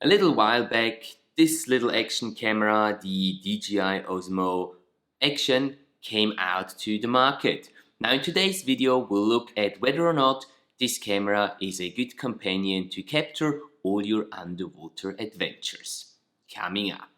A little while back, this little action camera, the DJI Osmo Action, came out to the market. Now in today's video, we'll look at whether or not this camera is a good companion to capture all your underwater adventures. Coming up.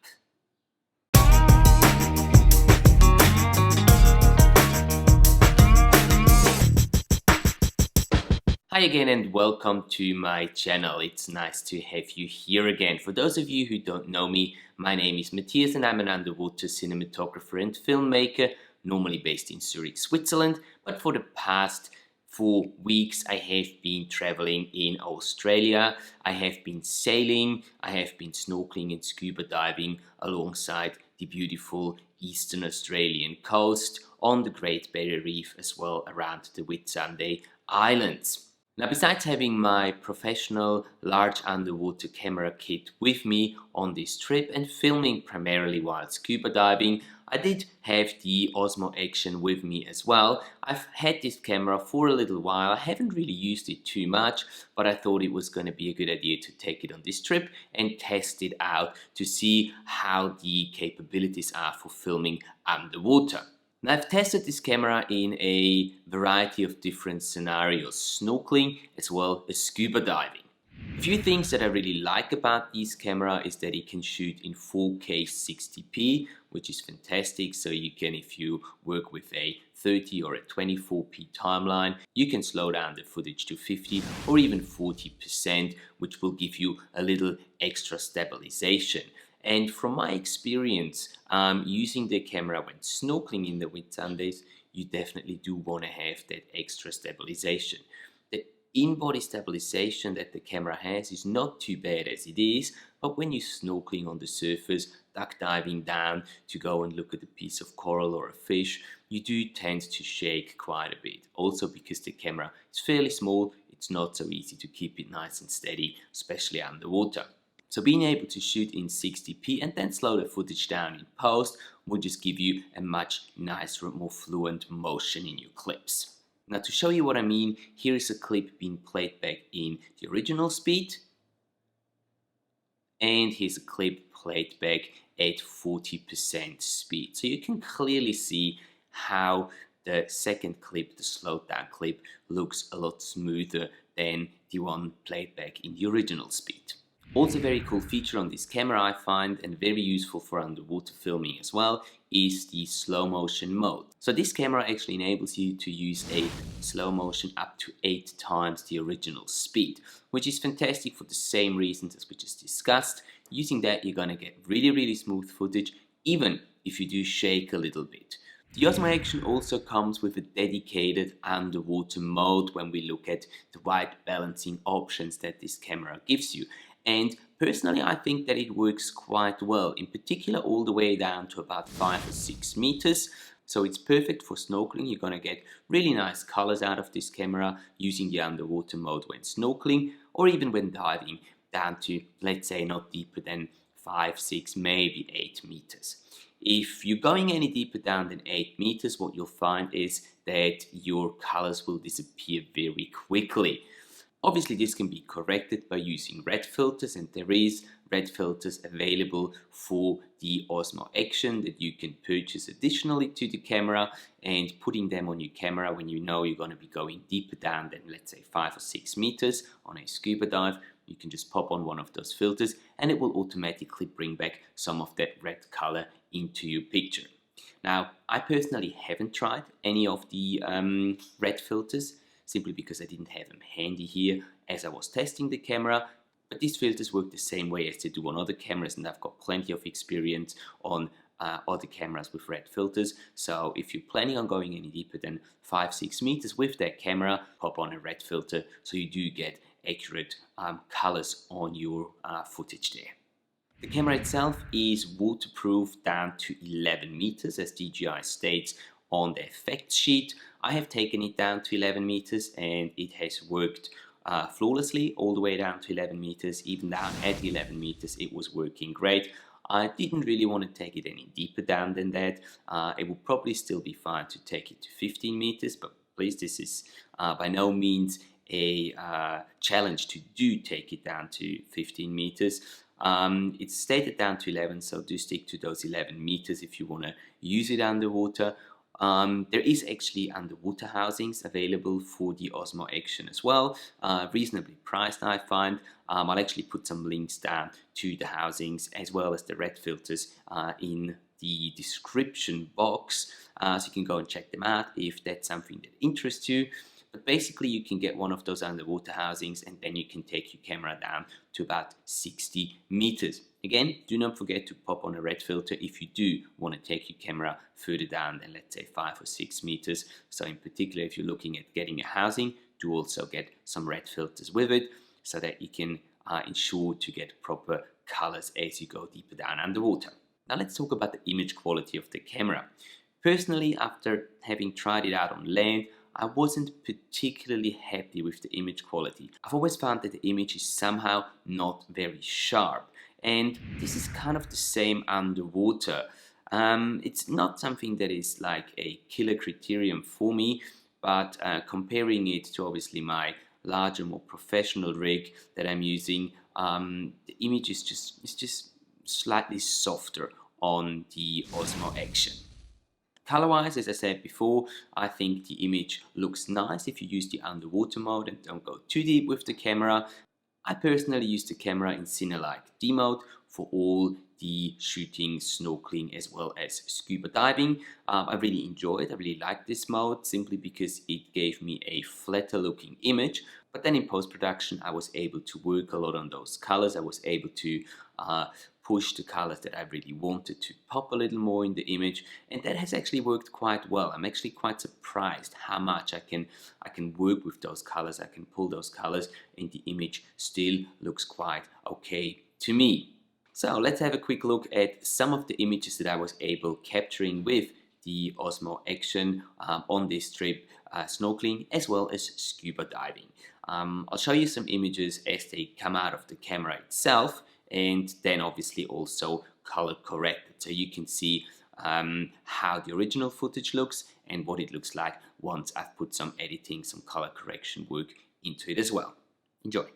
Hi again and welcome to my channel. It's nice to have you here again. For those of you who don't know me, my name is Matthias and I'm an underwater cinematographer and filmmaker, normally based in Zurich, Switzerland, but for the past 4 weeks I have been traveling in Australia. I have been sailing, I have been snorkeling and scuba diving alongside the beautiful eastern Australian coast, on the Great Barrier Reef, as well around the Whitsunday Islands. Now, besides having my professional large underwater camera kit with me on this trip and filming primarily while scuba diving, I did have the Osmo Action with me as well. I've had this camera for a little while. I haven't really used it too much, but I thought it was going to be a good idea to take it on this trip and test it out to see how the capabilities are for filming underwater. Now, I've tested this camera in a variety of different scenarios, snorkeling as well as scuba diving. A few things that I really like about this camera is that it can shoot in 4K 60p, which is fantastic. So you can, if you work with a 30 or a 24p timeline, you can slow down the footage to 50 or even 40%, which will give you a little extra stabilization. And from my experience using the camera when snorkeling in the Whitsundays, you definitely do want to have that extra stabilization. The in-body stabilization that the camera has is not too bad as it is, but when you're snorkeling on the surface, duck diving down to go and look at a piece of coral or a fish, you do tend to shake quite a bit. Also because the camera is fairly small, it's not so easy to keep it nice and steady, especially underwater. So being able to shoot in 60p and then slow the footage down in post will just give you a much nicer, more fluent motion in your clips. Now, to show you what I mean, here is a clip being played back in the original speed. And here's a clip played back at 40% speed. So you can clearly see how the second clip, the slowed down clip, looks a lot smoother than the one played back in the original speed. Also, a very cool feature on this camera I find, and very useful for underwater filming as well, is the slow motion mode. So this camera actually enables you to use a slow motion up to 8 times the original speed, which is fantastic for the same reasons as we just discussed. Using that, you're gonna get really smooth footage, even if you do shake a little bit. The Osmo Action also comes with a dedicated underwater mode when we look at the white balancing options that this camera gives you. And personally, I think that it works quite well, in particular all the way down to about 5 or 6 meters. So it's perfect for snorkeling. You're going to get really nice colors out of this camera using the underwater mode when snorkeling, or even when diving down to, let's say, not deeper than 5, 6, maybe 8 meters. If you're going any deeper down than 8 meters, what you'll find is that your colors will disappear very quickly. Obviously, this can be corrected by using red filters, and there is red filters available for the Osmo Action that you can purchase additionally to the camera, and putting them on your camera when you know you're going to be going deeper down than, let's say, 5 or 6 meters on a scuba dive. You can just pop on one of those filters and it will automatically bring back some of that red color into your picture. Now, I personally haven't tried any of the red filters, simply because I didn't have them handy here as I was testing the camera. But these filters work the same way as they do on other cameras, and I've got plenty of experience on other cameras with red filters. So if you're planning on going any deeper than 5-6 meters with that camera, pop on a red filter so you do get accurate colors on your footage there. The camera itself is waterproof down to 11 meters, as DJI states on the effects sheet. I have taken it down to 11 meters and it has worked flawlessly all the way down to 11 meters. Even down at 11 meters it was working great. I didn't really want to take it any deeper down than that. It would probably still be fine to take it to 15 meters, but please, this is by no means a challenge to do take it down to 15 meters. It's stated down to 11, so do stick to those 11 meters if you want to use it underwater. There is actually underwater housings available for the Osmo Action as well, reasonably priced I find. I'll actually put some links down to the housings as well as the red filters in the description box, so you can go and check them out if that's something that interests you. But basically you can get one of those underwater housings and then you can take your camera down to about 60 meters. Again, do not forget to pop on a red filter if you do want to take your camera further down than, let's say, 5 or 6 meters. So in particular, if you're looking at getting a housing, do also get some red filters with it so that you can ensure to get proper colors as you go deeper down underwater. Now let's talk about the image quality of the camera. Personally, after having tried it out on land, I wasn't particularly happy with the image quality. I've always found that the image is somehow not very sharp, and this is kind of the same underwater. It's not something that is like a killer criterion for me, but comparing it to obviously my larger, more professional rig that I'm using, the image is just slightly softer on the Osmo Action. Color-wise, as I said before, I think the image looks nice if you use the underwater mode and don't go too deep with the camera. I personally use the camera in Cine-like D mode for all the shooting, snorkeling as well as scuba diving. I really enjoy it. I really like this mode simply because it gave me a flatter looking image. But then in post-production I was able to work a lot on those colors. I was able to push the colors that I really wanted to pop a little more in the image, and that has actually worked quite well. I'm actually quite surprised how much I can work with those colors. I can pull those colors and the image still looks quite okay to me. So let's have a quick look at some of the images that I was able capturing with the Osmo Action on this trip, snorkeling as well as scuba diving. I'll show you some images as they come out of the camera itself, and then obviously also color corrected, so you can see how the original footage looks and what it looks like once I've put some editing, some color correction work into it as well. Enjoy.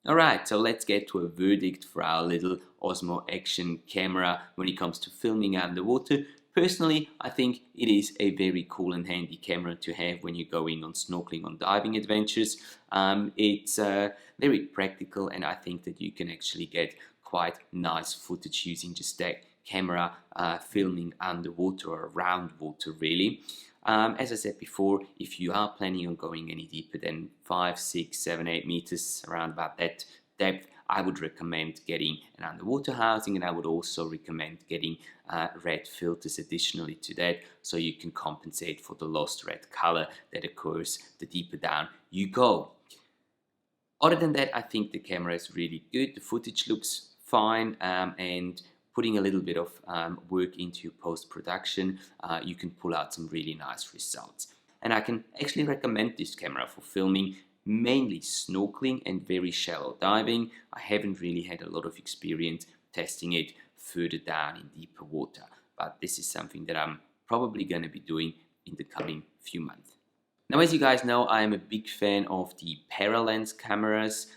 Alright, so let's get to a verdict for our little Osmo Action camera when it comes to filming underwater. Personally, I think it is a very cool and handy camera to have when you're going on snorkeling, on diving adventures. It's very practical, and I think that you can actually get quite nice footage using just that camera filming underwater or around water really. As I said before, if you are planning on going any deeper than 5, 6, 7, 8 meters, around about that depth, I would recommend getting an underwater housing, and I would also recommend getting red filters additionally to that, so you can compensate for the lost red color that occurs the deeper down you go. Other than that, I think the camera is really good. The footage looks fine, and putting a little bit of work into post-production, you can pull out some really nice results. And I can actually recommend this camera for filming mainly snorkeling and very shallow diving. I haven't really had a lot of experience testing it further down in deeper water, but this is something that I'm probably going to be doing in the coming few months. Now, as you guys know, I am a big fan of the paralens cameras,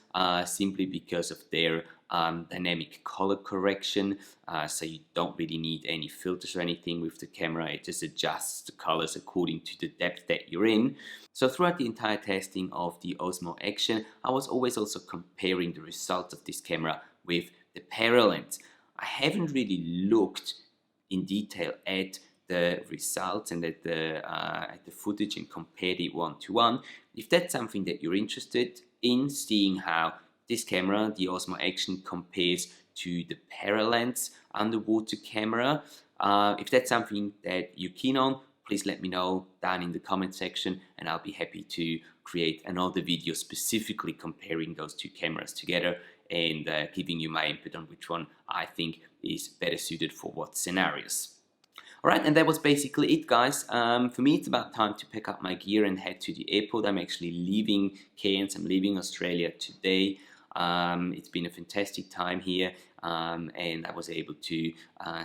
simply because of their dynamic color correction. So you don't really need any filters or anything with the camera. It just adjusts the colors according to the depth that you're in. So throughout the entire testing of the Osmo Action, I was always also comparing the results of this camera with the paralens. I haven't really looked in detail at the results and at the footage and compared it one to one. If that's something that you're interested in, seeing how this camera, the Osmo Action, compares to the paralens underwater camera, if that's something that you're keen on, please let me know down in the comment section, and I'll be happy to create another video specifically comparing those two cameras together and giving you my input on which one I think is better suited for what scenarios. Alright, and that was basically it, guys. For me, it's about time to pack up my gear and head to the airport. I'm actually leaving Cairns. I'm leaving Australia today. It's been a fantastic time here, and I was able to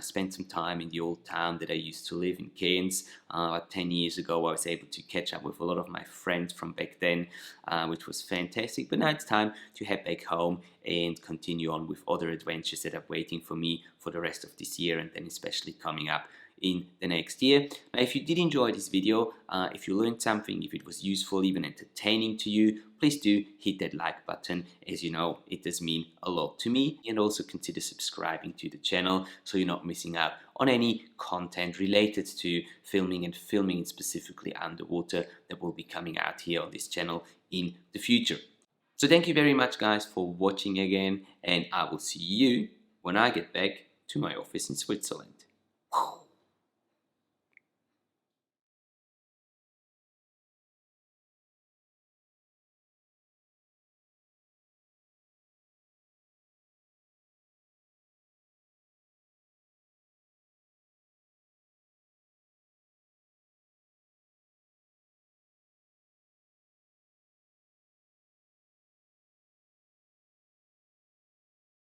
spend some time in the old town that I used to live in, Cairns. About 10 years ago, I was able to catch up with a lot of my friends from back then, which was fantastic. But now it's time to head back home and continue on with other adventures that are waiting for me for the rest of this year, and then especially coming up in the next year. Now, if you did enjoy this video, if you learned something, if it was useful, even entertaining to you, please do hit that like button. As you know, it does mean a lot to me. And also consider subscribing to the channel so you're not missing out on any content related to filming and filming specifically underwater that will be coming out here on this channel in the future. So thank you very much, guys, for watching again, and I will see you when I get back to my office in Switzerland.